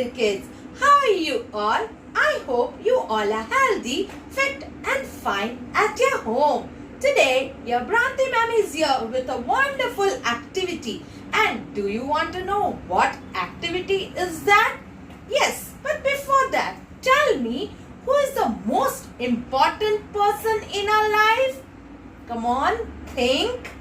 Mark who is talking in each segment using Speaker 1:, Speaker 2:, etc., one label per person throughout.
Speaker 1: dear kids. How are you all? I hope you all are healthy, fit and fine at your home. Today, your Branti ma'am is here with a wonderful activity. And do you want to know what activity is that? Yes, but before that, tell me, who is the most important person in our life? Come on, think.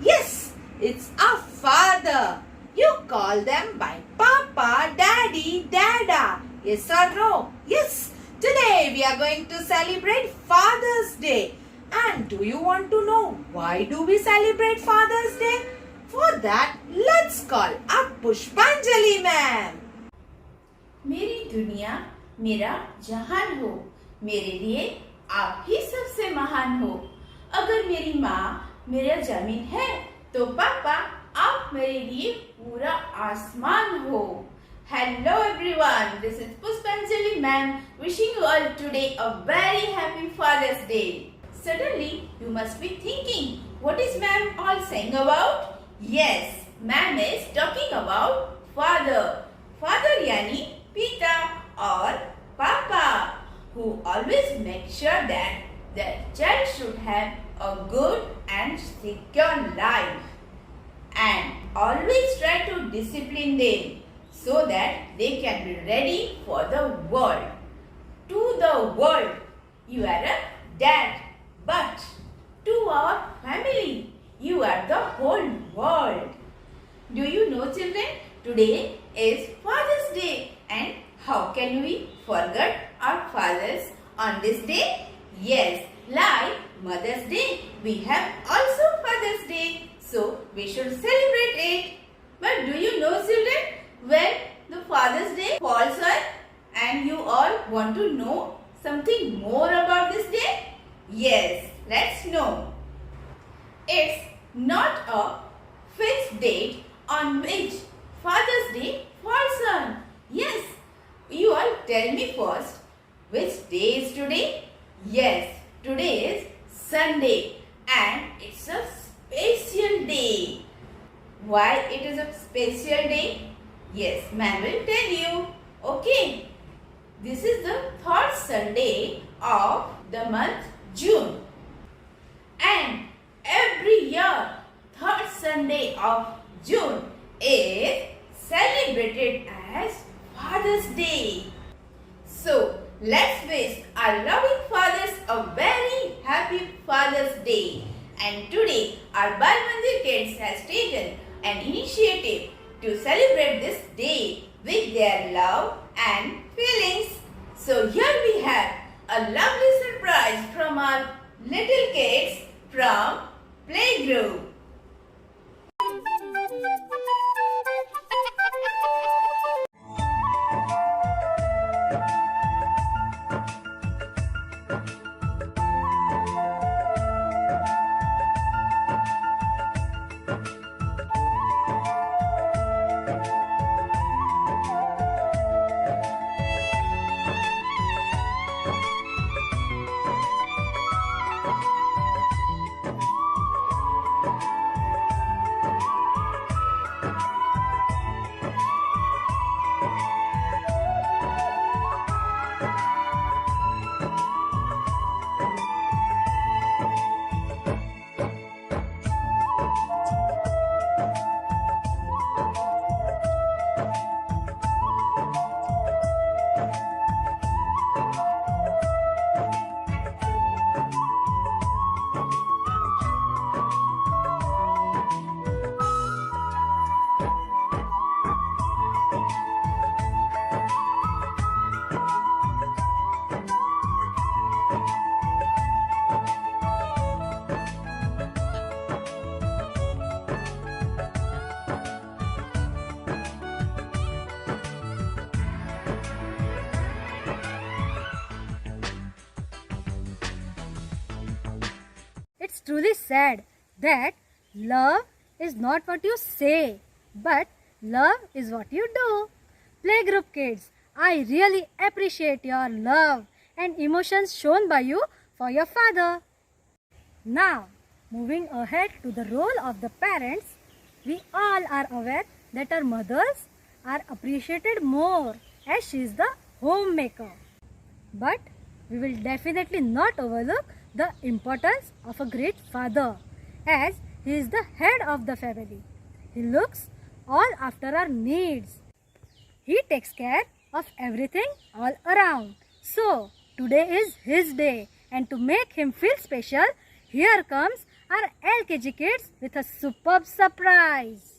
Speaker 1: Yes, it's our father. You call them by Papa, Daddy, Dada. Yes or no? Yes. Today we are going to celebrate Father's Day. And do you want to know why do we celebrate Father's Day? For that, let's call up Pushpanjali ma'am.
Speaker 2: मेरी दुनिया मेरा जहान हो, मेरे लिए आप ही सबसे महान हो। अगर मेरी माँ मेरा जमीन है तो पापा आप मेरे लिए पूरा आसमान हो। Hello everyone, this is Pushpanjali ma'am wishing you all today a very happy Father's Day. Suddenly you must be thinking, what is ma'am all saying about? Yes, ma'am is talking about father. Father yani Pita or Papa, who always make sure that their child should have a good and secure life and always try to discipline them so that they can be ready for the world. To the world, you are a dad, but to our family, you are the whole world. Do you know, children, today is Father's Day, and how can we forget our fathers on this day? Yes, like Mother's Day, we have also Father's Day, so we should celebrate it. But do you know, children, when the Father's Day falls on and you all want to know something more about this day? Yes, let's know. It's not a fixed date on which Father's Day falls on. Yes, you all tell me first, which day is today? Yes, today is Sunday and it's a special day. Why it is a special day? Yes, ma'am will tell you. Okay, this is the third Sunday of the month June. And every year, third Sunday of June is celebrated as Father's Day. So, let's wish our loving fathers a very happy Father's Day. And today, our Bal Mandir kids has taken an initiative to celebrate this day with their love and feelings. So, here we have a lovely surprise from our little kids from playgroup.
Speaker 3: It's truly sad that love is not what you say, but love is what you do. Playgroup kids, I really appreciate your love and emotions shown by you for your father. Now, moving ahead to the role of the parents, we all are aware that our mothers are appreciated more as she is the homemaker. But we will definitely not overlook the importance of a great father, as he is the head of the family. He looks all after our needs. He takes care of everything all around. So, today is his day, and to make him feel special, here comes our LKG kids with a superb surprise.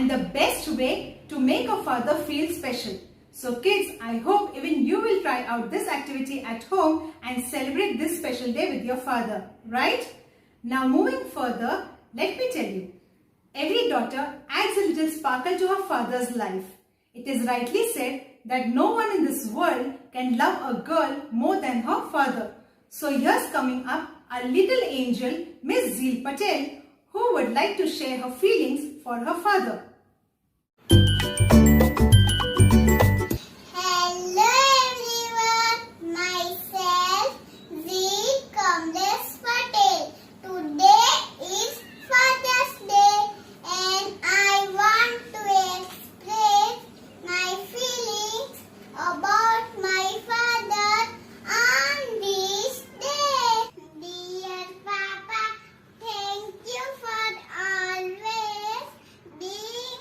Speaker 1: and the best way to make a father feel special. So kids, I hope even you will try out this activity at home and celebrate this special day with your father, right? Now moving further, let me tell you, every daughter adds a little sparkle to her father's life. It is rightly said that no one in this world can love a girl more than her father. So here's coming up a little angel, Miss Zeel Patel, who would like to share her feelings for her father.
Speaker 4: Hello everyone, myself Zeel Kamlesh Patel. Today is Father's Day and I want to express my feelings about my father on this day. Dear Papa, thank you for always being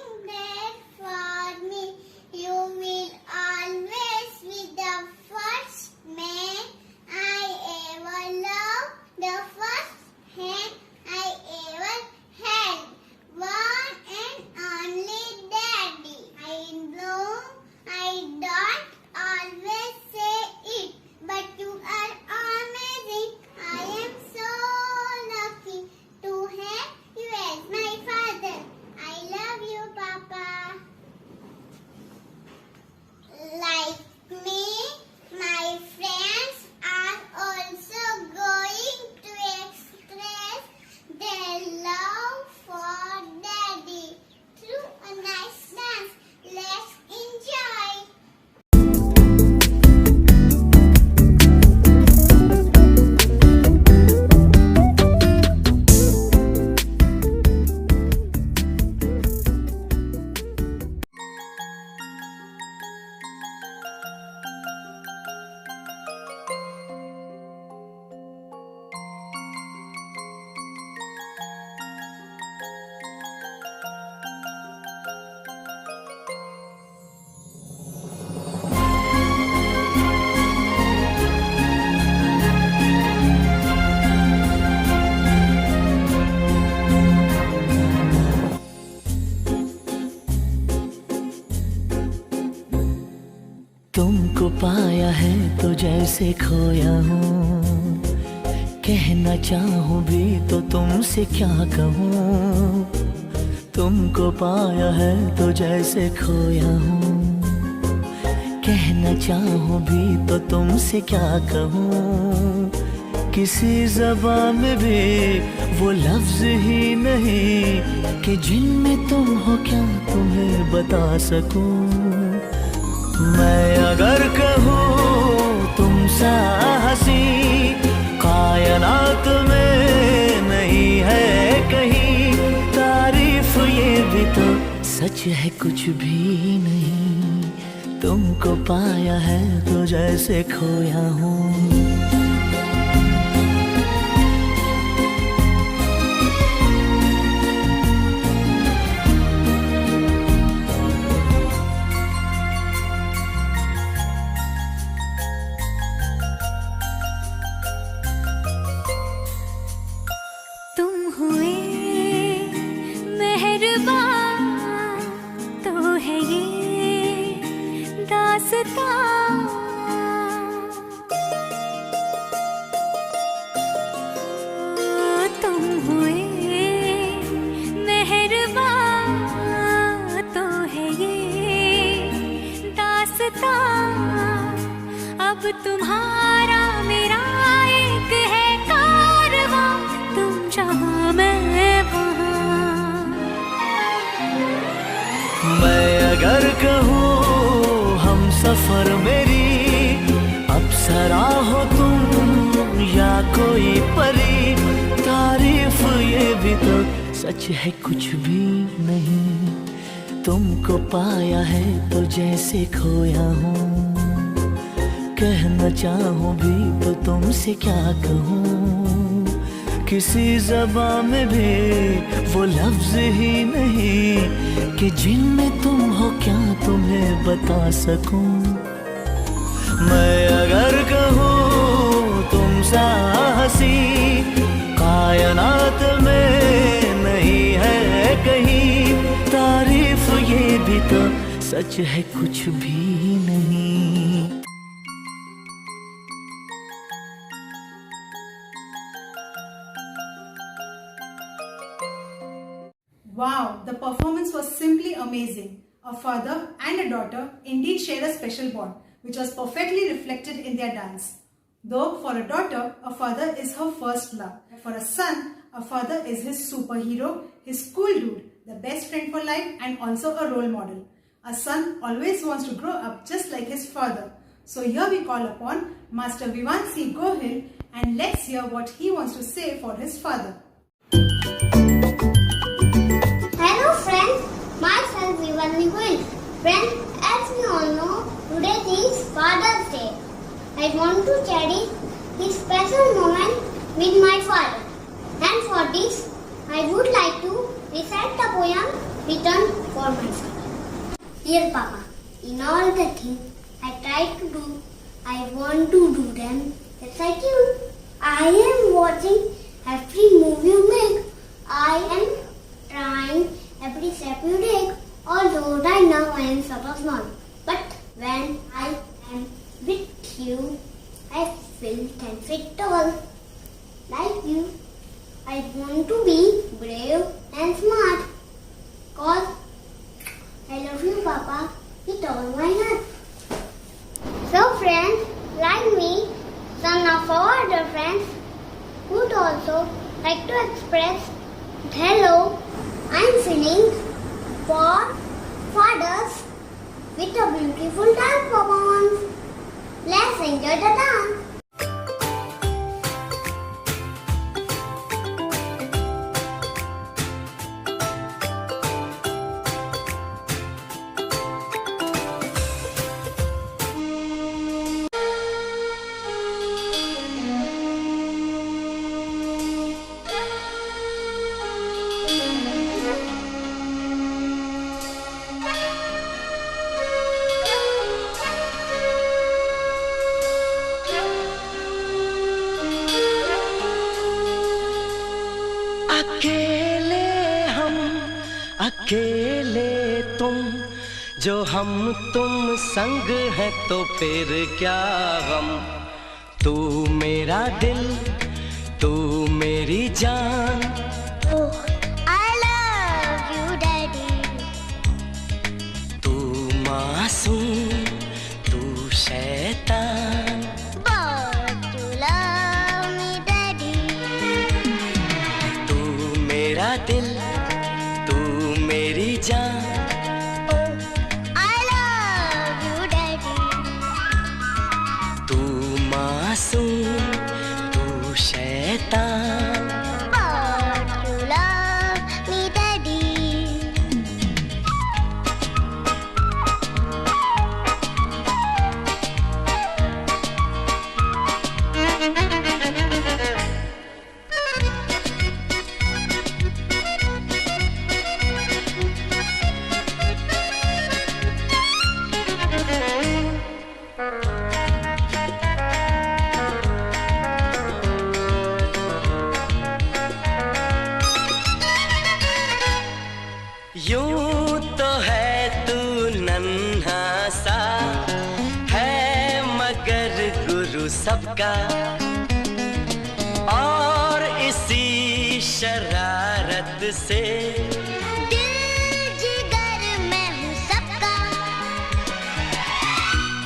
Speaker 5: तुमको पाया है तो जैसे खोया हूँ, कहना चाहूँ भी तो तुमसे क्या कहूँ। तुमको पाया है तो जैसे खोया हूँ, कहना चाहूँ भी तो तुमसे क्या कहूँ। किसी ज़बान में भी वो लफ्ज़ ही नहीं कि जिनमें तुम हो क्या तुम्हें बता सकूँ। मैं अगर कहूँ तुम सा हंसी कायनात में नहीं है कहीं, तारीफ ये भी तो सच है कुछ भी नहीं। तुमको पाया है तो जैसे खोया हूँ।
Speaker 3: अब तुम्हारा मेरा एक है कारवां, तुम जहाँ मैं वहाँ।
Speaker 5: मैं अगर कहूँ हम सफर मेरी अप्सरा हो तुम या कोई परी, तारीफ ये भी तो सच है कुछ भी नहीं। तुमको पाया है तो जैसे खोया हूँ, कहना चाहूँ भी तो तुमसे क्या कहूँ। किसी ज़बान में भी वो लफ्ज़ ही नहीं कि जिनमें तुम हो क्या तुम्हें बता सकूँ। मैं अगर कहूँ तुम सा हंसी कायनात में नहीं है कहीं, तारीफ ये भी तो सच है कुछ भी नहीं।
Speaker 6: Wow, the performance was simply amazing. A father and a daughter indeed share a special bond, which was perfectly reflected in their dance. Though for a daughter, a father is her first love. For a son, a father is his superhero, his cool dude, the best friend for life and also a role model. A son always wants to grow up just like his father. So here we call upon Master Vivansi Gohil and let's hear what he wants to say for his father.
Speaker 4: Hello friends, myself Vivansi Gohil. Friends, as we all know, today is Father's Day. I want to cherish this special moment with my father. And for this, I would like to recite the poem written for my father. Dear Papa, in all the things I try to do, I want to do them just like you. I am watching every move you make. I am trying every step you take. Although right now I am sort of small. But when I am with you, I feel 10 feet tall. Like you, I want to be brave and smart. Cause I love you, Papa, with all my heart. So friends, like me, some of our other friends would also like to express hello, I'm feeling for fathers with a beautiful dance performance. Let's enjoy the dance.
Speaker 5: अकेले हम अकेले तुम जो हम तुम संग है तो फिर क्या गम। तू मेरा दिल, तू मेरी जान।
Speaker 4: Oh, I love you, Daddy.
Speaker 5: तू मासूम, तू शैतान।
Speaker 4: But you love me, Daddy.
Speaker 5: तू मेरा दिल, तू मेरी जान।
Speaker 4: Oh, I love you, Daddy.
Speaker 5: तू मासूम, तू शैतान।
Speaker 4: But you love me, Daddy.
Speaker 5: यूं तो है तू नन्हा सा, है मगर गुरु सबका। और इसी शरारत से
Speaker 4: दिल जिगर मैं हूँ सबका।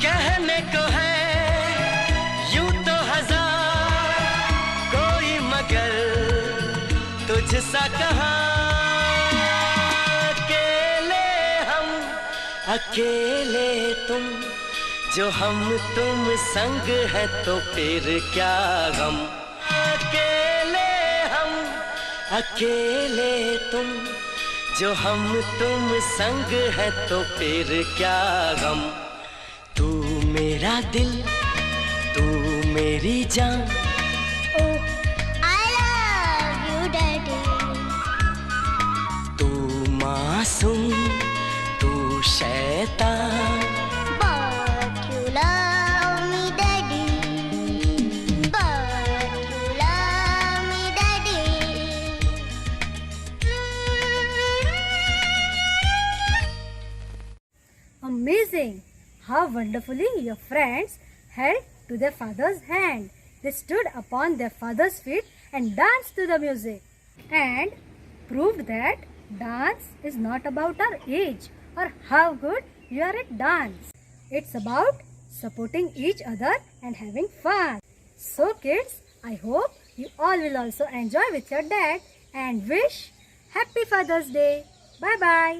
Speaker 5: कहने को है यूं तो हजार, कोई मगर तुझसा कहाँ। अकेले तुम, जो हम तुम संग है तो फिर क्या गम। अकेले हम, अकेले तुम, जो हम तुम संग है तो फिर क्या गम। तू मेरा दिल, तू मेरी जान।
Speaker 4: Oh, I love you, Daddy.
Speaker 5: तू मासूम, तू शैतान।
Speaker 4: But you love me, Daddy. But you love me, Daddy.
Speaker 3: Amazing! How wonderfully your friends held to their father's hand. They stood upon their father's feet and danced to the music and proved that dance is not about our age or how good you are at dance. It's about supporting each other and having fun. So kids, I hope you all will also enjoy with your dad and wish Happy Father's Day. Bye bye.